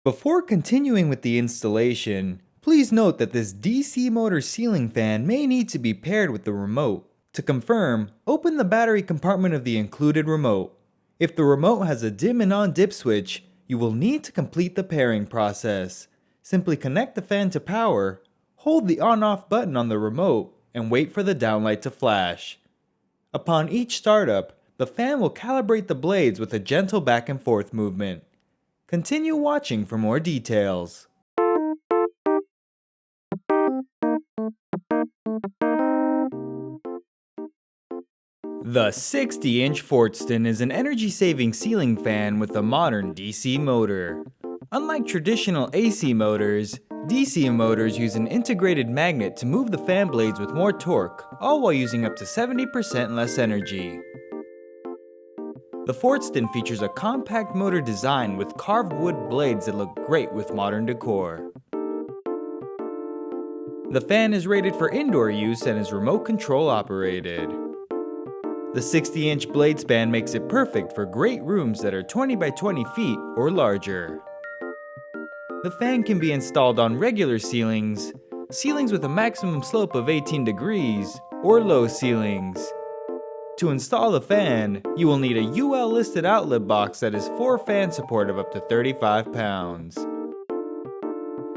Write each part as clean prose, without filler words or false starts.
Before continuing with the installation, please note that this DC motor ceiling fan may need to be paired with the remote. To confirm, open the battery compartment of the included remote. If the remote has a dim and on dip switch, you will need to complete the pairing process. Simply connect the fan to power, hold the on-off button on the remote, and wait for the downlight to flash. Upon each startup, the fan will calibrate the blades with a gentle back and forth movement. Continue watching for more details. The 60-inch Fortston is an energy-saving ceiling fan with a modern DC motor. Unlike traditional AC motors, DC motors use an integrated magnet to move the fan blades with more torque, all while using up to 70% less energy. The Fortston features a compact motor design with carved wood blades that look great with modern decor. The fan is rated for indoor use and is remote control operated. The 60-inch blade span makes it perfect for great rooms that are 20 by 20 feet or larger. The fan can be installed on regular ceilings, ceilings with a maximum slope of 18 degrees, or low ceilings. To install the fan, you will need a UL listed outlet box that is for fan support of up to 35 pounds.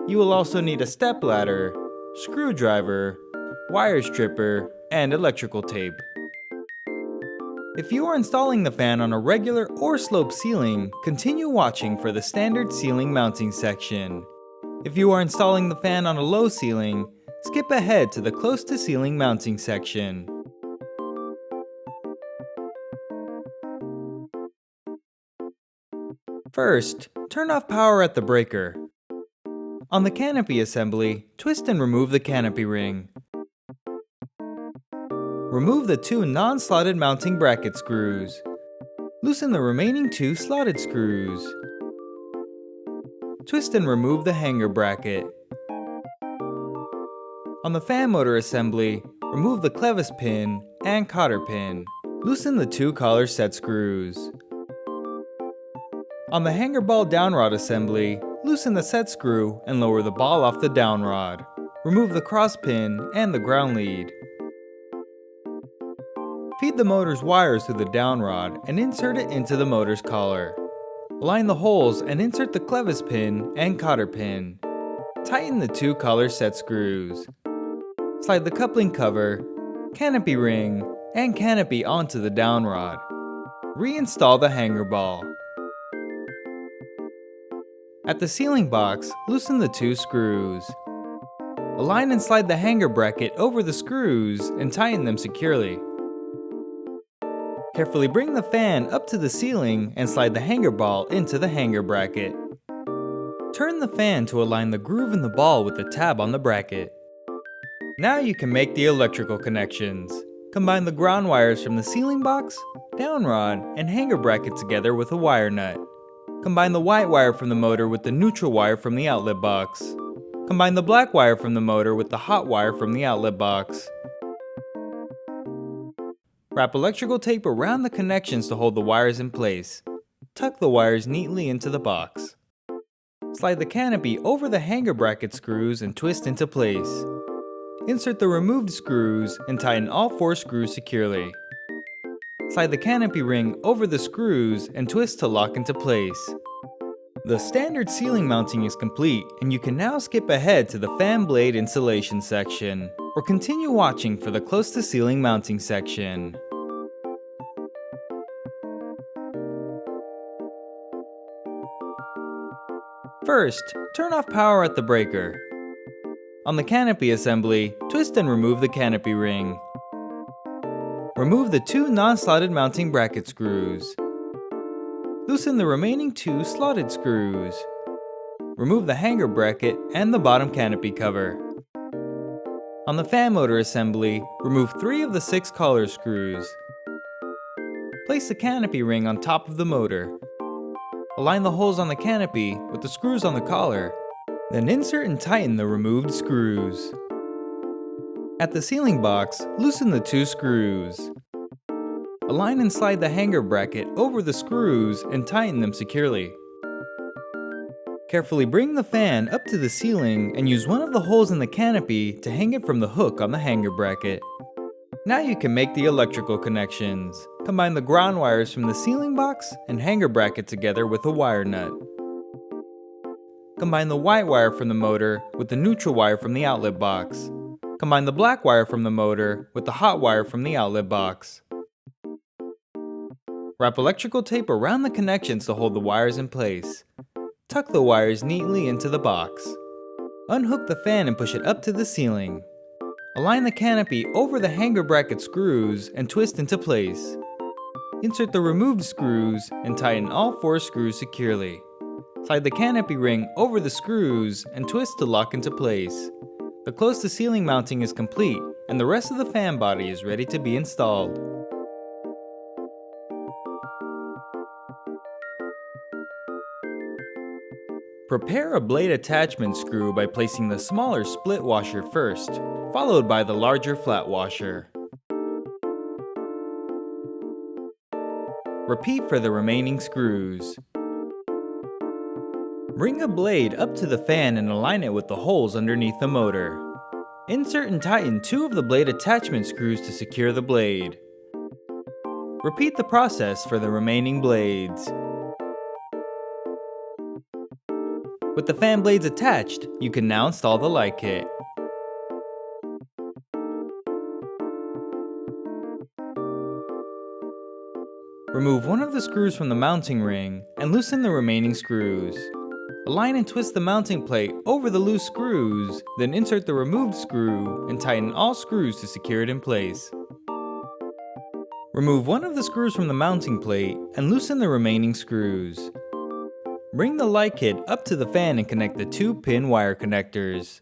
You will also need a step ladder, screwdriver, wire stripper, and electrical tape. If you are installing the fan on a regular or sloped ceiling, continue watching for the standard ceiling mounting section. If you are installing the fan on a low ceiling, skip ahead to the close to ceiling mounting section. First, turn off power at the breaker. On the canopy assembly, twist and remove the canopy ring. Remove the two non-slotted mounting bracket screws. Loosen the remaining two slotted screws. Twist and remove the hanger bracket. On the fan motor assembly, remove the clevis pin and cotter pin. Loosen the two collar set screws. On the hanger ball downrod assembly, loosen the set screw and lower the ball off the downrod. Remove the cross pin and the ground lead. Feed the motor's wires through the downrod and insert it into the motor's collar. Align the holes and insert the clevis pin and cotter pin. Tighten the two collar set screws. Slide the coupling cover, canopy ring, and canopy onto the downrod. Reinstall the hanger ball. At the ceiling box, loosen the two screws. Align and slide the hanger bracket over the screws and tighten them securely. Carefully bring the fan up to the ceiling and slide the hanger ball into the hanger bracket. Turn the fan to align the groove in the ball with the tab on the bracket. Now you can make the electrical connections. Combine the ground wires from the ceiling box, downrod, and hanger bracket together with a wire nut. Combine the white wire from the motor with the neutral wire from the outlet box. Combine the black wire from the motor with the hot wire from the outlet box. Wrap electrical tape around the connections to hold the wires in place. Tuck the wires neatly into the box. Slide the canopy over the hanger bracket screws and twist into place. Insert the removed screws and tighten all 4 screws securely. Slide the canopy ring over the screws and twist to lock into place. The standard ceiling mounting is complete, and you can now skip ahead to the fan blade installation section, or continue watching for the close to ceiling mounting section. First, turn off power at the breaker. On the canopy assembly, twist and remove the canopy ring. Remove the two non-slotted mounting bracket screws. Loosen the remaining 2 slotted screws. Remove the hanger bracket and the bottom canopy cover. On the fan motor assembly, remove 3 of the 6 collar screws. Place the canopy ring on top of the motor. Align the holes on the canopy with the screws on the collar. Then insert and tighten the removed screws. At the ceiling box, loosen the 2 screws. Align and slide the hanger bracket over the screws and tighten them securely. Carefully bring the fan up to the ceiling and use one of the holes in the canopy to hang it from the hook on the hanger bracket. Now you can make the electrical connections. Combine the ground wires from the ceiling box and hanger bracket together with a wire nut. Combine the white wire from the motor with the neutral wire from the outlet box. Combine the black wire from the motor with the hot wire from the outlet box. Wrap electrical tape around the connections to hold the wires in place. Tuck the wires neatly into the box. Unhook the fan and push it up to the ceiling. Align the canopy over the hanger bracket screws and twist into place. Insert the removed screws and tighten all 4 screws securely. Slide the canopy ring over the screws and twist to lock into place. The close to ceiling mounting is complete and the rest of the fan body is ready to be installed. Prepare a blade attachment screw by placing the smaller split washer first, followed by the larger flat washer. Repeat for the remaining screws. Bring a blade up to the fan and align it with the holes underneath the motor. Insert and tighten 2 of the blade attachment screws to secure the blade. Repeat the process for the remaining blades. With the fan blades attached, you can now install the light kit. Remove one of the screws from the mounting ring and loosen the remaining screws. Align and twist the mounting plate over the loose screws, then insert the removed screw and tighten all screws to secure it in place. Remove one of the screws from the mounting plate and loosen the remaining screws. Bring the light kit up to the fan and connect the 2-pin wire connectors.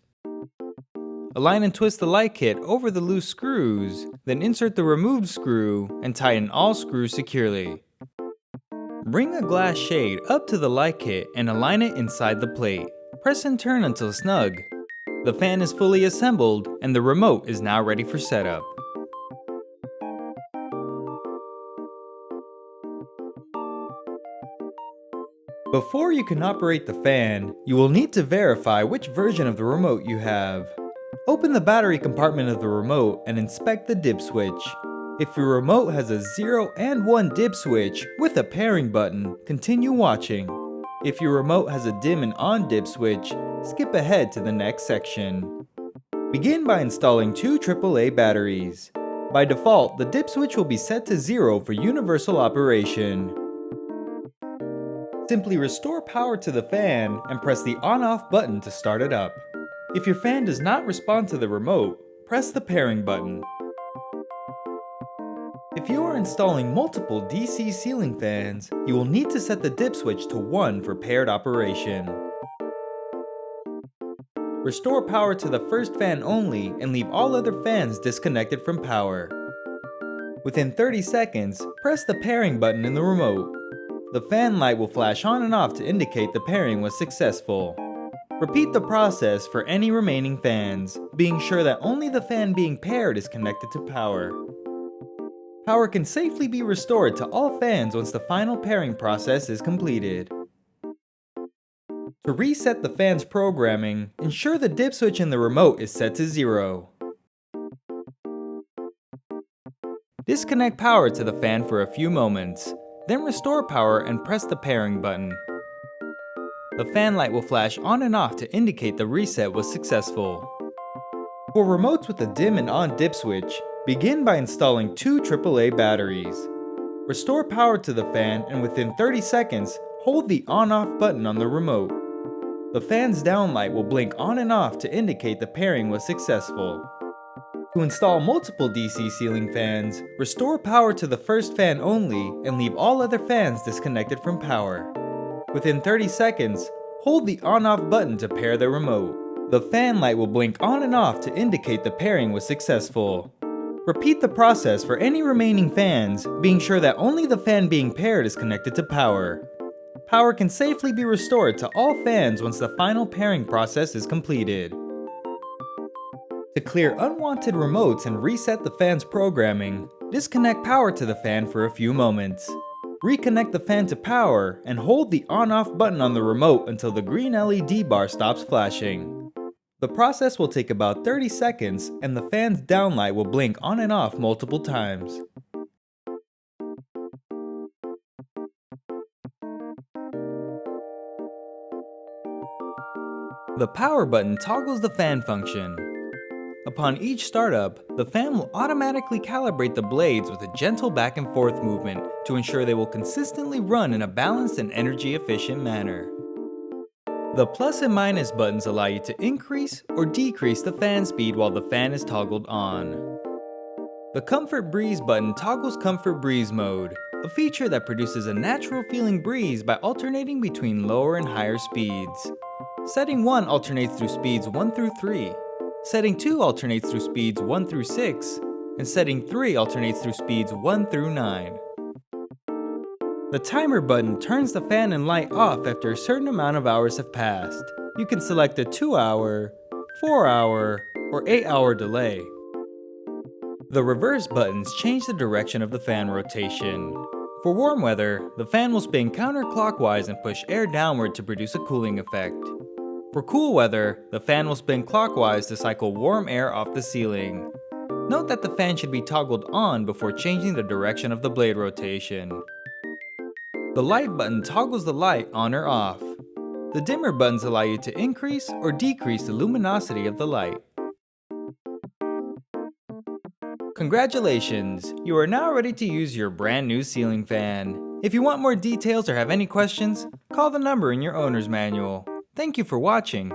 Align and twist the light kit over the loose screws, then insert the removed screw and tighten all screws securely. Bring a glass shade up to the light kit and align it inside the plate. Press and turn until snug. The fan is fully assembled and the remote is now ready for setup. Before you can operate the fan, you will need to verify which version of the remote you have. Open the battery compartment of the remote and inspect the dip switch. If your remote has a 0 and 1 dip switch with a pairing button, continue watching. If your remote has a dim and on dip switch, skip ahead to the next section. Begin by installing 2 AAA batteries. By default, the dip switch will be set to 0 for universal operation. Simply restore power to the fan and press the on-off button to start it up. If your fan does not respond to the remote, press the pairing button. If you are installing multiple DC ceiling fans, you will need to set the dip switch to 1 for paired operation. Restore power to the first fan only and leave all other fans disconnected from power. Within 30 seconds, press the pairing button in the remote. The fan light will flash on and off to indicate the pairing was successful. Repeat the process for any remaining fans, being sure that only the fan being paired is connected to power. Power can safely be restored to all fans once the final pairing process is completed. To reset the fan's programming, ensure the dip switch in the remote is set to 0. Disconnect power to the fan for a few moments. Then restore power and press the pairing button. The fan light will flash on and off to indicate the reset was successful. For remotes with a dim and on dip switch, begin by installing 2 AAA batteries. Restore power to the fan and within 30 seconds, hold the on-off button on the remote. The fan's down light will blink on and off to indicate the pairing was successful. To install multiple DC ceiling fans, restore power to the first fan only and leave all other fans disconnected from power. Within 30 seconds, hold the on-off button to pair the remote. The fan light will blink on and off to indicate the pairing was successful. Repeat the process for any remaining fans, being sure that only the fan being paired is connected to power. Power can safely be restored to all fans once the final pairing process is completed. To clear unwanted remotes and reset the fan's programming, disconnect power to the fan for a few moments. Reconnect the fan to power and hold the on-off button on the remote until the green LED bar stops flashing. The process will take about 30 seconds and the fan's downlight will blink on and off multiple times. The power button toggles the fan function. Upon each startup, the fan will automatically calibrate the blades with a gentle back and forth movement to ensure they will consistently run in a balanced and energy efficient manner. The plus and minus buttons allow you to increase or decrease the fan speed while the fan is toggled on. The Comfort Breeze button toggles Comfort Breeze mode, a feature that produces a natural feeling breeze by alternating between lower and higher speeds. Setting 1 alternates through speeds 1 through 3. Setting 2 alternates through speeds 1 through 6, and setting 3 alternates through speeds 1 through 9. The timer button turns the fan and light off after a certain amount of hours have passed. You can select a 2-hour, 4-hour, or 8-hour delay. The reverse buttons change the direction of the fan rotation. For warm weather, the fan will spin counterclockwise and push air downward to produce a cooling effect. For cool weather, the fan will spin clockwise to cycle warm air off the ceiling. Note that the fan should be toggled on before changing the direction of the blade rotation. The light button toggles the light on or off. The dimmer buttons allow you to increase or decrease the luminosity of the light. Congratulations! You are now ready to use your brand new ceiling fan. If you want more details or have any questions, call the number in your owner's manual. Thank you for watching.